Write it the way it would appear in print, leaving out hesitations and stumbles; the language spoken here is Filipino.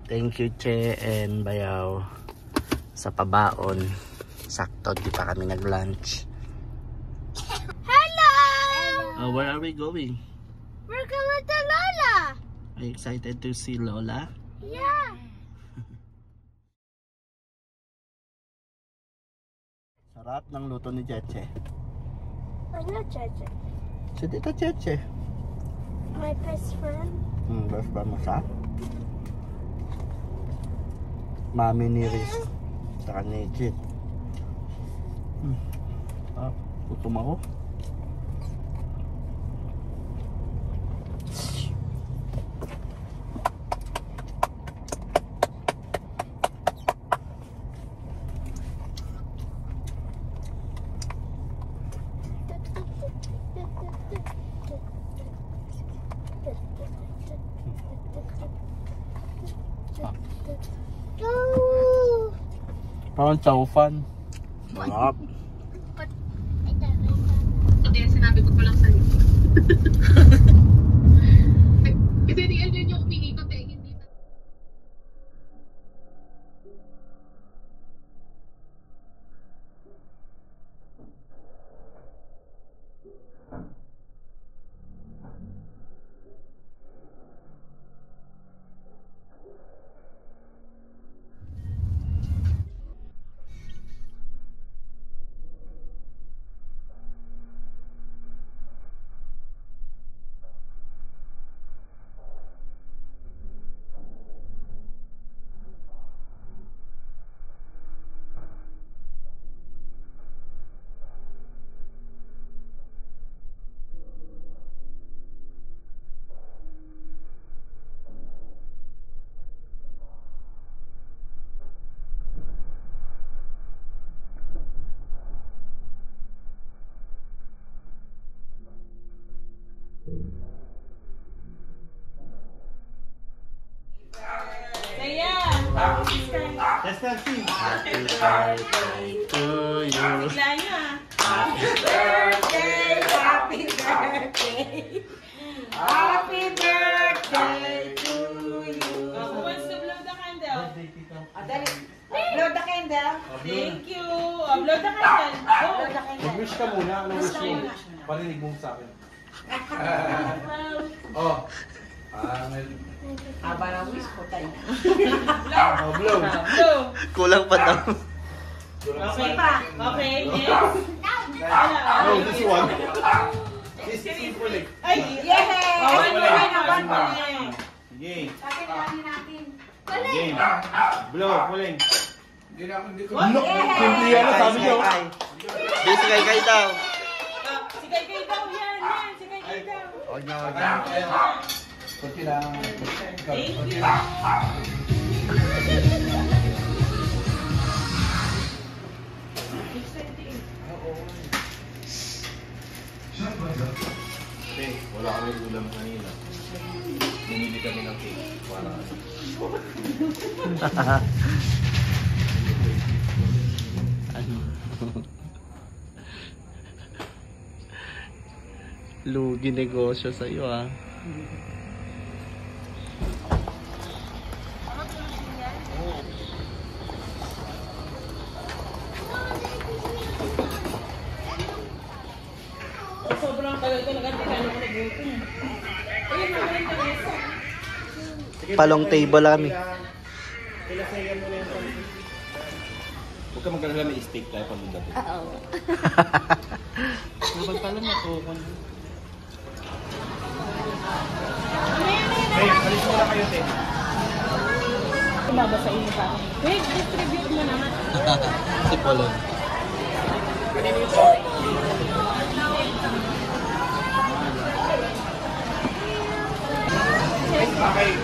Thank you, Che and Bayaw, sa pabaon. Sakto, di pa kami nag-lunch. Hello! Where are we going? We're going to Lola! Are you excited to see Lola? Yeah! Sarap ng luto ni Cheche. Ano, Cheche? Si Tita Cheche. My best friend. Best friend mo siya? Mami ni Riz. Saka ni Chit. Gutom ako. Parang chow fan. Sarap. Ito yung sinabi ko pa lang sa'yo. Kasi di yun yung umiikot eh. Hindi na. Let's start sing. Happy birthday to you. Happy birthday, happy birthday. Happy birthday to you. Who wants to blow the candle? Blow the candle. Thank you. Blow the candle. Go. Mag-wish ka muna. Ano wish mo? Parinig mo sa akin. Oh. Aba na wish ko tayo. Blow. Blow. Kulang pa daw. Okay pa. Okay, next. No, this one. This is simple eh. Ay, Yay! Sige. natin. Game. Blow. Puling. Hindi ko. No, simple yan. Sabi niyo. Di si Kay daw. Si Kay daw yan. Si Kay daw. Huwag na. Kunti lang. Thank you. Okay, wala kami ulam kanina. Bumili kami ng cake. Para Ano? Lugi negosyo sa'yo ah. Sobrang tagal ko nag-antikano ko nag-gutom. Ayun, magaling ka nesa. Palong table kami. Pilasayan mo na yung pang... Huwag ka magkalala, may steak tayo pag dapat. Oo. Kapag pala natukon. Hey, alis mo na kayo, te. Babasain mo pa. Wait, distribute mo naman. Si Polong. Kanina yung to. Okay.